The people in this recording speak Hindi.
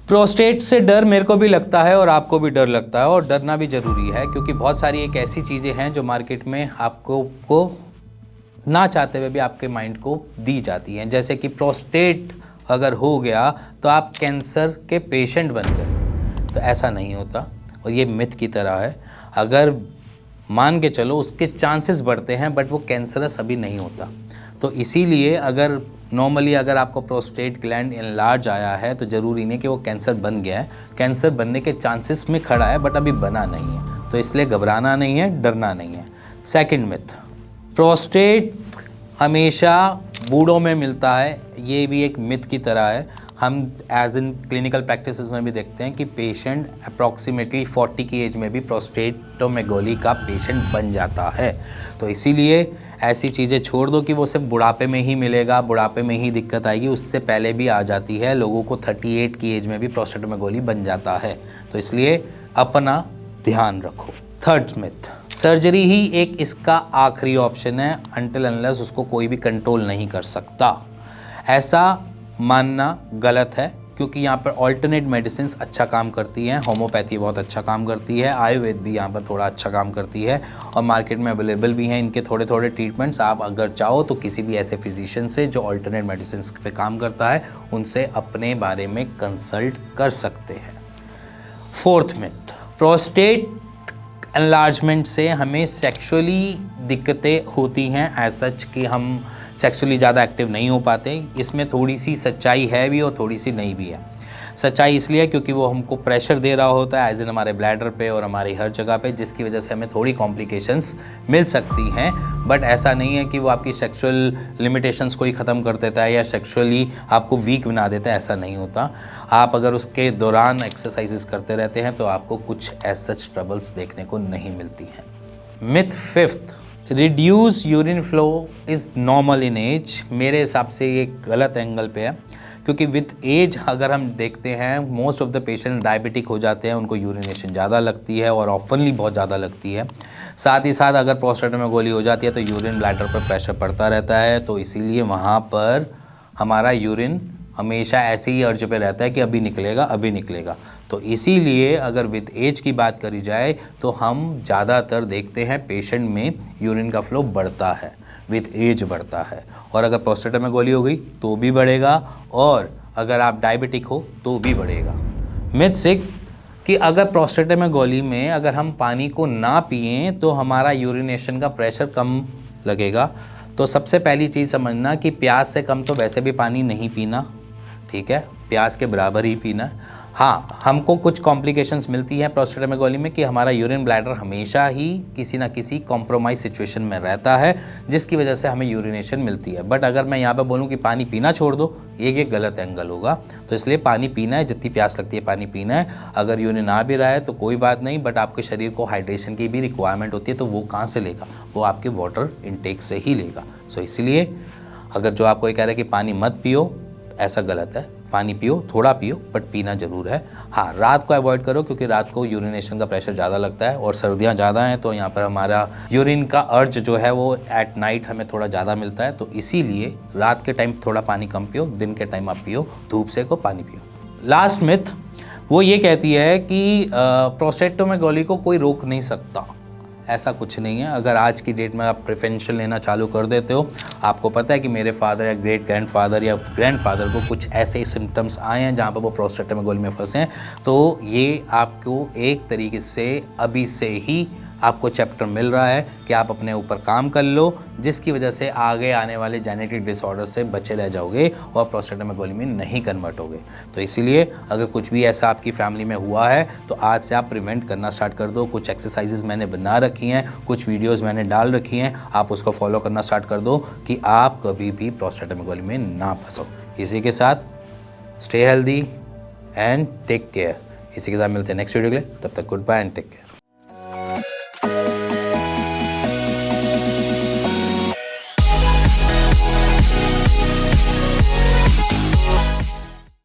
प्रोस्टेट से डर मेरे को भी लगता है और आपको भी डर लगता है, और डरना भी ज़रूरी है, क्योंकि बहुत सारी एक ऐसी चीज़ें हैं जो मार्केट में आपको को ना चाहते हुए भी आपके माइंड को दी जाती हैं। जैसे कि प्रोस्टेट अगर हो गया तो आप कैंसर के पेशेंट बन गए, तो ऐसा नहीं होता और ये मिथ की तरह है। अगर मान के चलो उसके चांसेस बढ़ते हैं, बट वो कैंसरस अभी नहीं होता। तो इसीलिए अगर नॉर्मली अगर आपको प्रोस्टेट ग्लैंड इनलार्ज आया है तो ज़रूरी नहीं कि वो कैंसर बन गया है। कैंसर बनने के चांसेस में खड़ा है, बट अभी बना नहीं है, तो इसलिए घबराना नहीं है, डरना नहीं है। सेकंड मिथ, प्रोस्टेट हमेशा बूढ़ों में मिलता है, ये भी एक मिथ की तरह है। हम एज इन क्लिनिकल प्रैक्टिसेस में भी देखते हैं कि पेशेंट अप्रॉक्सीमेटली 40 की एज में भी प्रोस्टेटोमेगोली का पेशेंट बन जाता है। तो इसीलिए ऐसी चीज़ें छोड़ दो कि वो सिर्फ बुढ़ापे में ही मिलेगा, बुढ़ापे में ही दिक्कत आएगी, उससे पहले भी आ जाती है। लोगों को 38 की एज में भी प्रोस्टेटोमेगोली बन जाता है, तो इसलिए अपना ध्यान रखो। थर्ड मिथ, सर्जरी ही एक इसका आखिरी ऑप्शन है, अनटिल अनलेस उसको कोई भी कंट्रोल नहीं कर सकता। ऐसा मानना गलत है, क्योंकि यहाँ पर ऑल्टरनेट मेडिसिन अच्छा काम करती हैं, होम्योपैथी बहुत अच्छा काम करती है, आयुर्वेद भी यहाँ पर थोड़ा अच्छा काम करती है, और मार्केट में अवेलेबल भी हैं इनके थोड़े थोड़े ट्रीटमेंट्स। आप अगर चाहो तो किसी भी ऐसे फिजिशियन से जो ऑल्टरनेट मेडिसिन पे काम करता है, उनसे अपने बारे में कंसल्ट कर सकते हैं। फोर्थ मिथ, प्रोस्टेट एनलार्जमेंट से हमें सेक्सुअली दिक्कतें होती हैं, एज सच कि हम सेक्सुअली ज़्यादा एक्टिव नहीं हो पाते। इसमें थोड़ी सी सच्चाई है भी और थोड़ी सी नहीं भी है। सच्चाई इसलिए क्योंकि वो हमको प्रेशर दे रहा होता है एज इन हमारे ब्लैडर पे और हमारी हर जगह पे, जिसकी वजह से हमें थोड़ी कॉम्प्लिकेशंस मिल सकती हैं। बट ऐसा नहीं है कि वो आपकी सेक्सुअल लिमिटेशंस को ही ख़त्म कर देता है या सेक्सुअली आपको वीक बना देता है, ऐसा नहीं होता। आप अगर उसके दौरान एक्सरसाइजेस करते रहते हैं तो आपको कुछ एज सच ट्रबल्स देखने को नहीं मिलती हैं। Myth fifth, reduce urine flow is normal in age. मेरे हिसाब से ये गलत एंगल पे है, क्योंकि विथ एज अगर हम देखते हैं most of the patient diabetic हो जाते हैं, उनको यूरिनेशन ज़्यादा लगती है और ऑफनली बहुत ज़्यादा लगती है। साथ ही साथ अगर प्रोस्टेटोमेगोली हो जाती है तो यूरिन ब्लैडर पर प्रेशर पड़ता रहता है, तो इसीलिए वहाँ पर हमारा यूरिन हमेशा ऐसे ही अर्ज पे रहता है कि अभी निकलेगा अभी निकलेगा। तो इसीलिए अगर विद एज की बात करी जाए तो हम ज़्यादातर देखते हैं पेशेंट में यूरिन का फ्लो बढ़ता है, विद एज बढ़ता है। और अगर प्रोस्टेटोमेगोली हो गई तो भी बढ़ेगा, और अगर आप डायबिटिक हो तो भी बढ़ेगा। मिथ सिक्स, कि अगर प्रोस्टेटोमेगोली में अगर हम पानी को ना पिएं तो हमारा यूरिनेशन का प्रेशर कम लगेगा। तो सबसे पहली चीज़ समझना कि प्यास से कम तो वैसे भी पानी नहीं पीना, ठीक है, प्यास के बराबर ही पीना। हाँ, हमको कुछ कॉम्प्लिकेशंस मिलती हैं प्रोस्टेटोमेगोली में कि हमारा यूरिन ब्लैडर हमेशा ही किसी ना किसी कॉम्प्रोमाइज़ सिचुएशन में रहता है, जिसकी वजह से हमें यूरिनेशन मिलती है। बट अगर मैं यहाँ पे बोलूँ कि पानी पीना छोड़ दो, ये गलत एंगल होगा। तो इसलिए पानी पीना है, जितनी प्यास लगती है पानी पीना है। अगर यूरिन आ भी रहा है तो कोई बात नहीं, बट आपके शरीर को हाइड्रेशन की भी रिक्वायरमेंट होती है, तो वो कहाँ से लेगा, वो आपके वाटर इनटेक से ही लेगा। सो इसलिए अगर जो आपको ये कह रहा है कि पानी मत पियो, ऐसा गलत है। पानी पियो, थोड़ा पियो, बट पीना ज़रूर है। हाँ, रात को अवॉइड करो, क्योंकि रात को यूरिनेशन का प्रेशर ज़्यादा लगता है और सर्दियाँ ज़्यादा हैं, तो यहाँ पर हमारा यूरिन का अर्ज जो है वो एट नाइट हमें थोड़ा ज़्यादा मिलता है। तो इसीलिए रात के टाइम थोड़ा पानी कम पियो, दिन के टाइम आप पियो, धूप से को पानी पियो। लास्ट मिथ वो ये कहती है कि प्रोस्टेटोमेगोली को कोई रोक नहीं सकता। ऐसा कुछ नहीं है। अगर आज की डेट में आप प्रिवेंशन लेना चालू कर देते हो, आपको पता है कि मेरे फादर या ग्रेट ग्रैंडफादर या ग्रैंडफादर को कुछ ऐसे सिम्टम्स आए हैं जहाँ पर वो प्रोस्टेटोमेगोली में फंसे हैं, तो ये आपको एक तरीके से अभी से ही आपको चैप्टर मिल रहा है कि आप अपने ऊपर काम कर लो, जिसकी वजह से आगे आने वाले जेनेटिक डिसऑर्डर से बचे रह जाओगे और प्रोस्टेटोमेगोली में नहीं कन्वर्ट होगे। तो इसीलिए अगर कुछ भी ऐसा आपकी फैमिली में हुआ है तो आज से आप प्रिवेंट करना स्टार्ट कर दो। कुछ एक्सरसाइजेज मैंने बना रखी हैं, कुछ वीडियोज़ मैंने डाल रखी हैं, आप उसको फॉलो करना स्टार्ट कर दो कि आप कभी भी प्रोस्टेटोमेगोली में ना फंसो। इसी के साथ stay healthy and take care. इसी के साथ मिलते हैं नेक्स्ट वीडियो के लिए, तब तक goodbye and take care.